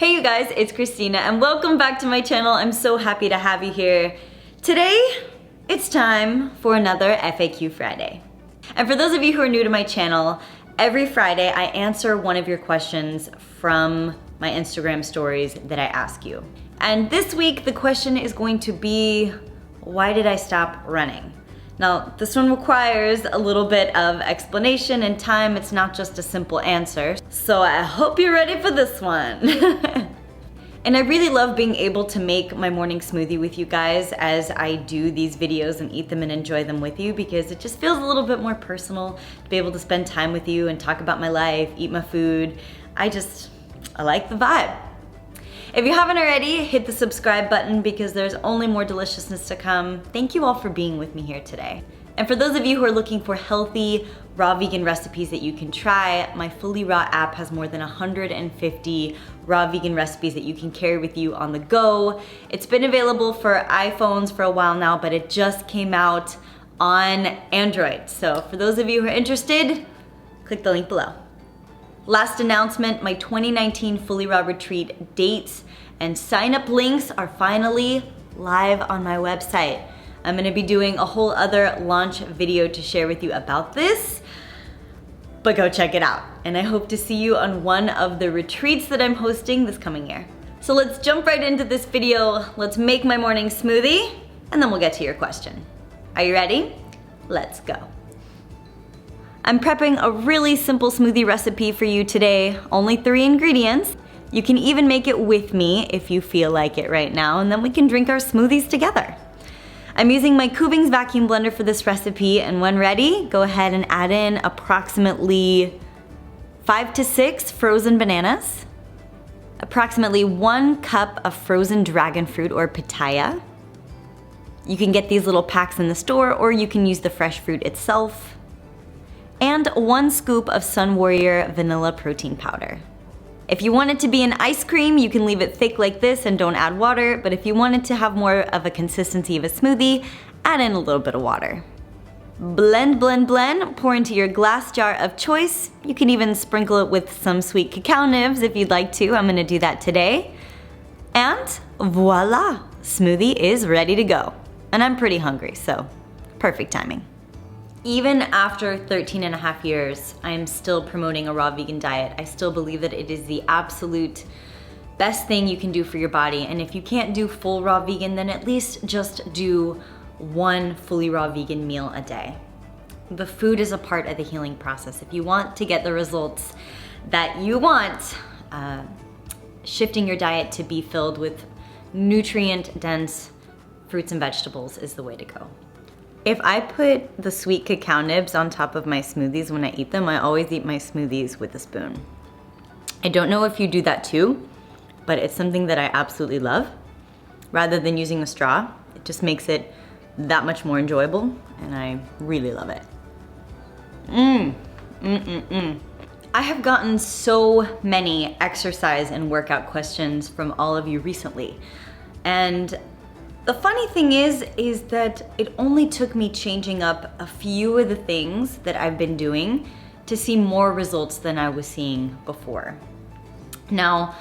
Hey you guys, it's Kristina and welcome back to my channel. I'm so happy to have you here. Today, it's time for another FAQ Friday. And for those of you who are new to my channel, every Friday I answer one of your questions from my Instagram stories that I ask you. And this week the question is going to be, why did I stop running? Now, this one requires a little bit of explanation and time. It's not just a simple answer. So I hope you're ready for this one. And I really love being able to make my morning smoothie with you guys as I do these videos and eat them and enjoy them with you, because it just feels a little bit more personal to be able to spend time with you and talk about my life, eat my food. I like the vibe. If you haven't already, hit the subscribe button because there's only more deliciousness to come. Thank you all for being with me here today. And for those of you who are looking for healthy, raw vegan recipes that you can try, my FullyRaw app has more than 150 raw vegan recipes that you can carry with you on the go. It's been available for iPhones for a while now, but it just came out on Android. So for those of you who are interested, click the link below. Last announcement, my 2019 FullyRaw retreat dates and sign-up links are finally live on my website. I'm gonna be doing a whole other launch video to share with you about this, but go check it out. And I hope to see you on one of the retreats that I'm hosting this coming year. So let's jump right into this video. Let's make my morning smoothie, and then we'll get to your question. Are you ready? Let's go. I'm prepping a really simple smoothie recipe for you today, only 3 ingredients. You can even make it with me if you feel like it right now, and then we can drink our smoothies together. I'm using my Kuvings vacuum blender for this recipe, and when ready, go ahead and add in approximately 5 to 6 frozen bananas, approximately 1 cup of frozen dragon fruit or pitaya. You can get these little packs in the store, or you can use the fresh fruit itself, and 1 scoop of Sunwarrior vanilla protein powder. If you want it to be an ice cream, you can leave it thick like this and don't add water, but if you want it to have more of a consistency of a smoothie, add in a little bit of water. Blend, blend, blend, pour into your glass jar of choice. You can even sprinkle it with some sweet cacao nibs if you'd like to. I'm gonna do that today. And voila, smoothie is ready to go. And I'm pretty hungry, so perfect timing. Even after 13 and a half years, I am still promoting a raw vegan diet. I still believe that it is the absolute best thing you can do for your body. And if you can't do full raw vegan, then at least just do 1 fully raw vegan meal a day. The food is a part of the healing process. If you want to get the results that you want, shifting your diet to be filled with nutrient-dense fruits and vegetables is the way to go. If I put the sweet cacao nibs on top of my smoothies when I eat them, I always eat my smoothies with a spoon. I don't know if you do that too, but it's something that I absolutely love. Rather than using a straw, it just makes it that much more enjoyable, and I really love it. I have gotten so many exercise and workout questions from all of you recently, and the funny thing is that it only took me changing up a few of the things that I've been doing to see more results than I was seeing before. Now,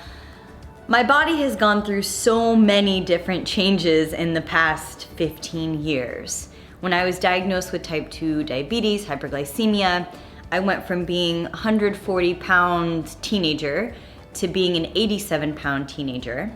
my body has gone through so many different changes in the past 15 years. When I was diagnosed with type 2 diabetes, hyperglycemia, I went from being a 140-pound teenager to being an 87-pound teenager.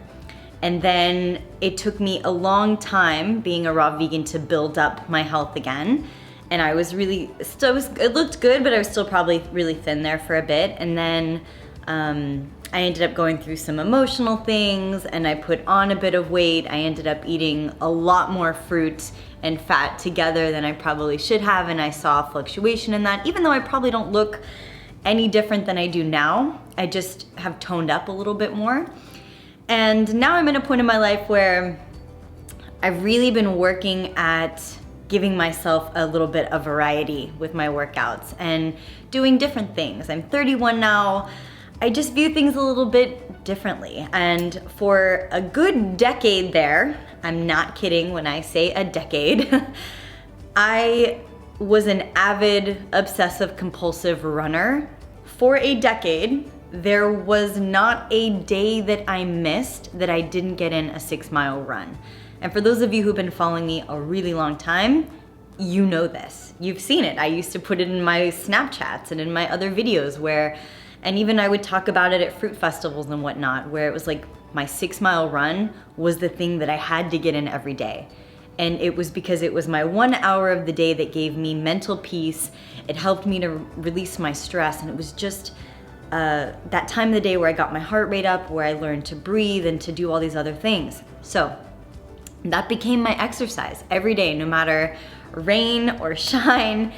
And then it took me a long time being a raw vegan to build up my health again. And I was really, it looked good, but I was still probably really thin there for a bit. And then I ended up going through some emotional things and I put on a bit of weight. I ended up eating a lot more fruit and fat together than I probably should have. And I saw a fluctuation in that, even though I probably don't look any different than I do now. I just have toned up a little bit more. And now I'm in a point in my life where I've really been working at giving myself a little bit of variety with my workouts and doing different things. I'm 31 now. I just view things a little bit differently. And for a good decade there, I'm not kidding when I say a decade, I was an avid obsessive compulsive runner for a decade there was not a day that I missed that I didn't get in a 6-mile run. And for those of you who've been following me a really long time, you know this. You've seen it. I used to put it in my Snapchats and in my other videos and even I would talk about it at fruit festivals and whatnot, where it was like my 6-mile run was the thing that I had to get in every day. And it was because it was my 1 hour of the day that gave me mental peace. It helped me to release my stress, and it was just that time of the day where I got my heart rate up, where I learned to breathe and to do all these other things. So that became my exercise every day, no matter rain or shine.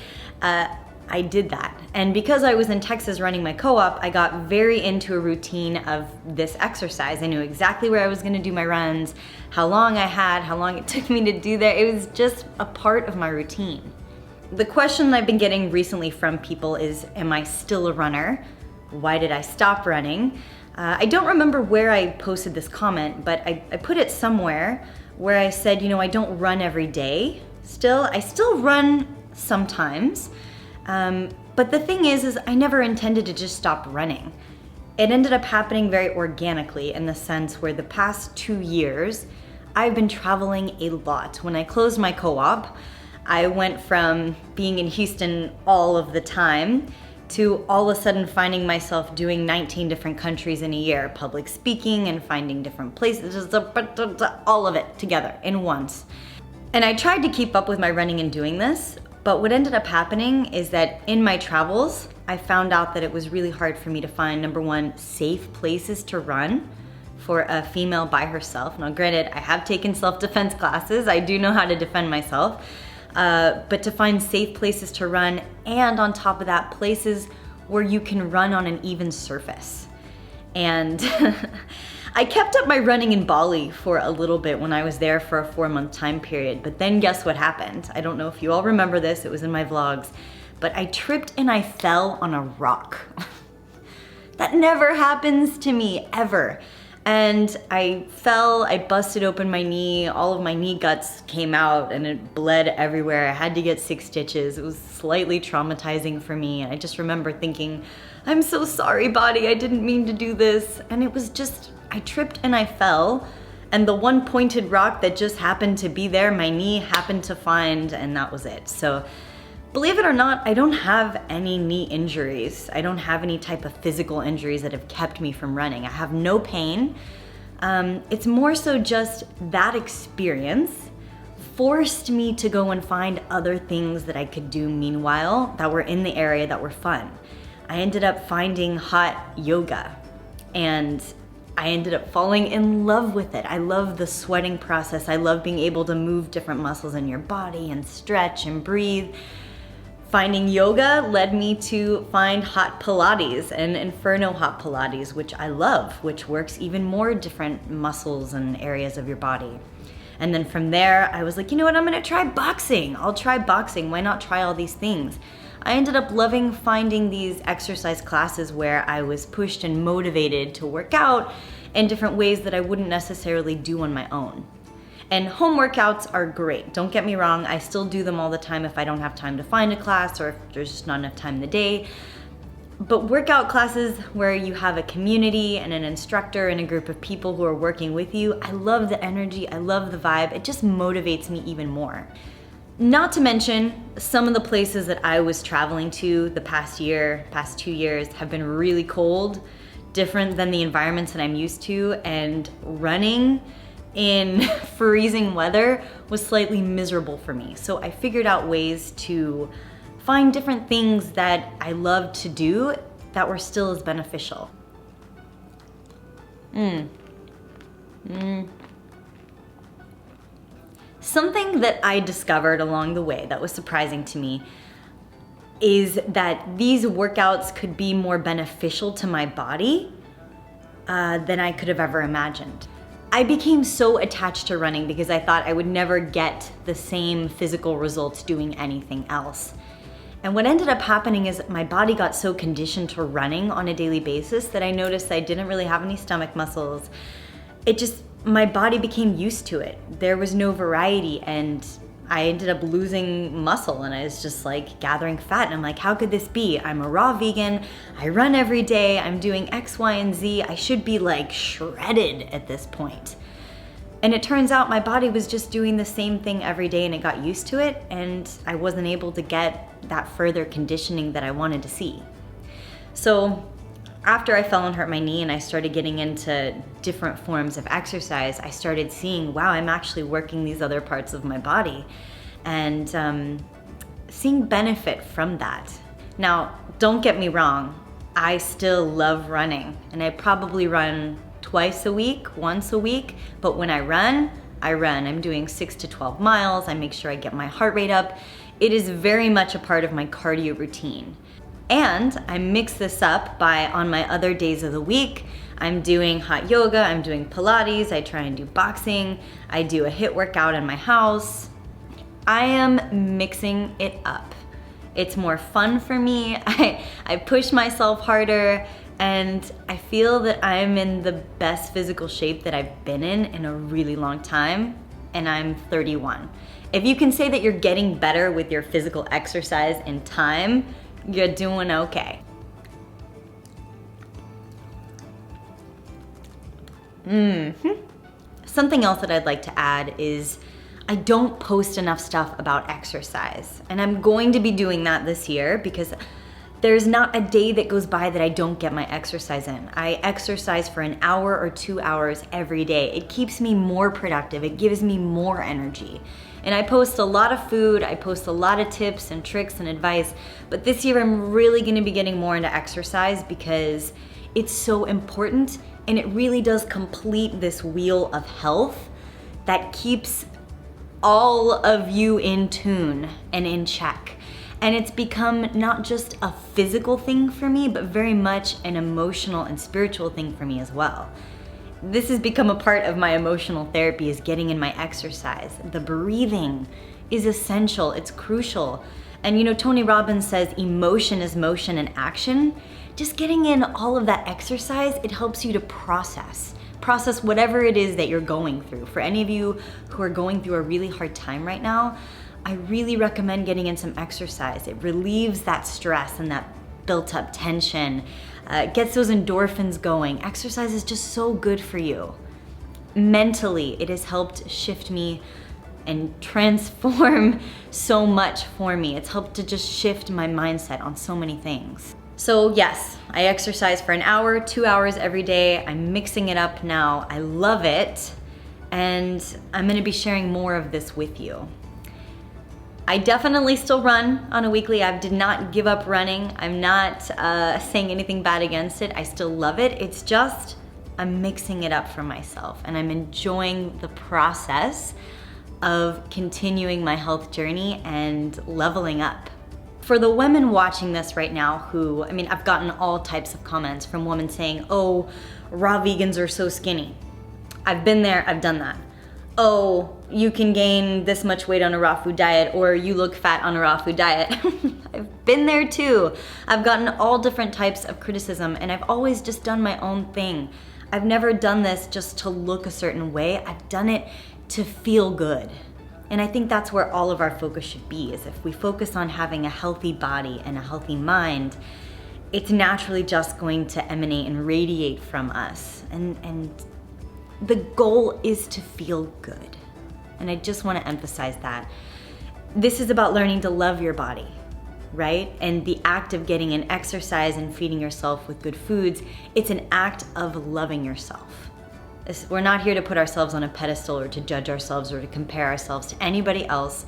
I did that. And because I was in Texas running my co-op, I got very into a routine of this exercise. I knew exactly where I was gonna do my runs, how long I had, how long it took me to do that. It was just a part of my routine. The question I've been getting recently from people is, am I still a runner? Why did I stop running? I don't remember where I posted this comment, but I put it somewhere where I said, I don't run every day. I still run sometimes. But the thing is I never intended to just stop running. It ended up happening very organically in the sense where the past 2 years, I've been traveling a lot. When I closed my co-op, I went from being in Houston all of the time to all of a sudden finding myself doing 19 different countries in a year, public speaking and finding different places, just all of it together in once. And I tried to keep up with my running and doing this, but what ended up happening is that in my travels, I found out that it was really hard for me to find, number one, safe places to run for a female by herself. Now granted, I have taken self-defense classes. I do know how to defend myself. But to find safe places to run, and on top of that, places where you can run on an even surface. And I kept up my running in Bali for a little bit when I was there for a 4-month time period, but then guess what happened? I don't know if you all remember this, it was in my vlogs, but I tripped and I fell on a rock. That never happens to me, ever. And I fell, I busted open my knee, all of my knee guts came out and it bled everywhere. I had to get 6 stitches. It was slightly traumatizing for me. I just remember thinking, I'm so sorry, body, I didn't mean to do this. And it was just, I tripped and I fell, and the one pointed rock that just happened to be there, my knee happened to find, and that was it. So believe it or not, I don't have any knee injuries. I don't have any type of physical injuries that have kept me from running. I have no pain. It's more so just that experience forced me to go and find other things that I could do meanwhile that were in the area that were fun. I ended up finding hot yoga, and I ended up falling in love with it. I love the sweating process. I love being able to move different muscles in your body and stretch and breathe. Finding yoga led me to find hot Pilates and Inferno hot Pilates, which I love, which works even more different muscles and areas of your body. And then from there, I was like, you know what, I'm gonna try boxing. I'll try boxing, why not try all these things? I ended up loving finding these exercise classes where I was pushed and motivated to work out in different ways that I wouldn't necessarily do on my own. And home workouts are great, don't get me wrong, I still do them all the time if I don't have time to find a class or if there's just not enough time in the day. But workout classes where you have a community and an instructor and a group of people who are working with you, I love the energy, I love the vibe, it just motivates me even more. Not to mention, some of the places that I was traveling to the past 2 years have been really cold, different than the environments that I'm used to, and running in freezing weather was slightly miserable for me. So I figured out ways to find different things that I loved to do that were still as beneficial. Something that I discovered along the way that was surprising to me is that these workouts could be more beneficial to my body than I could have ever imagined. I became so attached to running because I thought I would never get the same physical results doing anything else. And what ended up happening is my body got so conditioned to running on a daily basis that I noticed I didn't really have any stomach muscles. My body became used to it. There was no variety, and I ended up losing muscle and I was just like gathering fat. And I'm like, how could this be? I'm a raw vegan. I run every day. I'm doing X, Y, and Z. I should be like shredded at this point. And it turns out my body was just doing the same thing every day and it got used to it. And I wasn't able to get that further conditioning that I wanted to see. So after I fell and hurt my knee and I started getting into different forms of exercise, I started seeing, wow, I'm actually working these other parts of my body and seeing benefit from that. Now, don't get me wrong, I still love running and I probably run twice a week, once a week, but when I run, I'm doing 6 to 12 miles. I make sure I get my heart rate up. It is very much a part of my cardio routine. And I mix this up by, on my other days of the week, I'm doing hot yoga, I'm doing Pilates, I try and do boxing, I do a HIIT workout in my house. I am mixing it up. It's more fun for me. I push myself harder and I feel that I'm in the best physical shape that I've been in a really long time, and I'm 31. If you can say that you're getting better with your physical exercise in time, you're doing okay. Something else that I'd like to add is I don't post enough stuff about exercise. And I'm going to be doing that this year because there's not a day that goes by that I don't get my exercise in. I exercise for an hour or 2 hours every day. It keeps me more productive. It gives me more energy. And I post a lot of food, I post a lot of tips and tricks and advice, but this year I'm really gonna be getting more into exercise because it's so important and it really does complete this wheel of health that keeps all of you in tune and in check. And it's become not just a physical thing for me, but very much an emotional and spiritual thing for me as well. This has become a part of my emotional therapy, is getting in my exercise. The breathing is essential, it's crucial. And you know, Tony Robbins says emotion is motion and action. Just getting in all of that exercise, it helps you to process whatever it is that you're going through. For any of you who are going through a really hard time right now, I really recommend getting in some exercise. It relieves that stress and that built up tension. Gets those endorphins going. Exercise is just so good for you. Mentally, it has helped shift me and transform so much for me. It's helped to just shift my mindset on so many things. So yes, I exercise for an hour, 2 hours every day. I'm mixing it up now. I love it. And I'm gonna be sharing more of this with you. I definitely still run on a weekly. I did not give up running. I'm not saying anything bad against it. I still love it. It's just, I'm mixing it up for myself and I'm enjoying the process of continuing my health journey and leveling up. For the women watching this right now who, I mean, I've gotten all types of comments from women saying, oh, raw vegans are so skinny. I've been there, I've done that. Oh, you can gain this much weight on a raw food diet, or you look fat on a raw food diet. I've been there too. I've gotten all different types of criticism and I've always just done my own thing. I've never done this just to look a certain way. I've done it to feel good. And I think that's where all of our focus should be, is if we focus on having a healthy body and a healthy mind, it's naturally just going to emanate and radiate from us. And the goal is to feel good. And I just want to emphasize that. This is about learning to love your body, right? And the act of getting an exercise and feeding yourself with good foods, it's an act of loving yourself. We're not here to put ourselves on a pedestal or to judge ourselves or to compare ourselves to anybody else.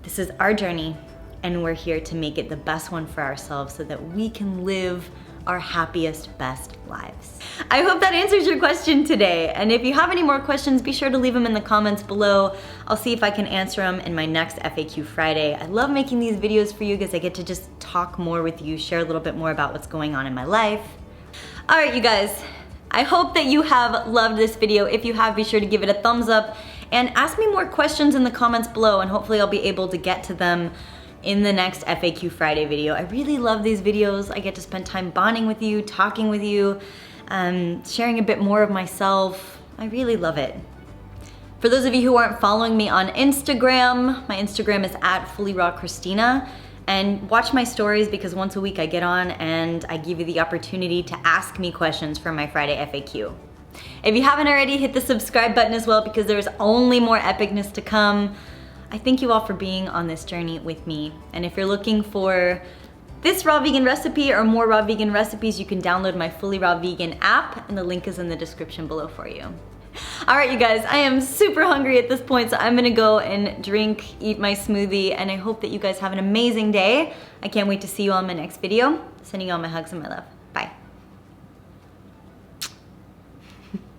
This is our journey and we're here to make it the best one for ourselves so that we can live our happiest, best lives. I hope that answers your question today. And if you have any more questions, be sure to leave them in the comments below. I'll see if I can answer them in my next FAQ Friday. I love making these videos for you because I get to just talk more with you, share a little bit more about what's going on in my life. All right, you guys, I hope that you have loved this video. If you have, be sure to give it a thumbs up and ask me more questions in the comments below, and hopefully I'll be able to get to them in the next FAQ Friday video. I really love these videos. I get to spend time bonding with you, talking with you, sharing a bit more of myself. I really love it. For those of you who aren't following me on Instagram, my Instagram is at FullyRawKristina. And watch my stories because once a week I get on and I give you the opportunity to ask me questions for my Friday FAQ. If you haven't already, hit the subscribe button as well because there's only more epicness to come. I thank you all for being on this journey with me. And if you're looking for this raw vegan recipe or more raw vegan recipes, you can download my FullyRaw Vegan app and the link is in the description below for you. All right, you guys, I am super hungry at this point, so I'm gonna go and drink, eat my smoothie, and I hope that you guys have an amazing day. I can't wait to see you on my next video. Sending you all my hugs and my love.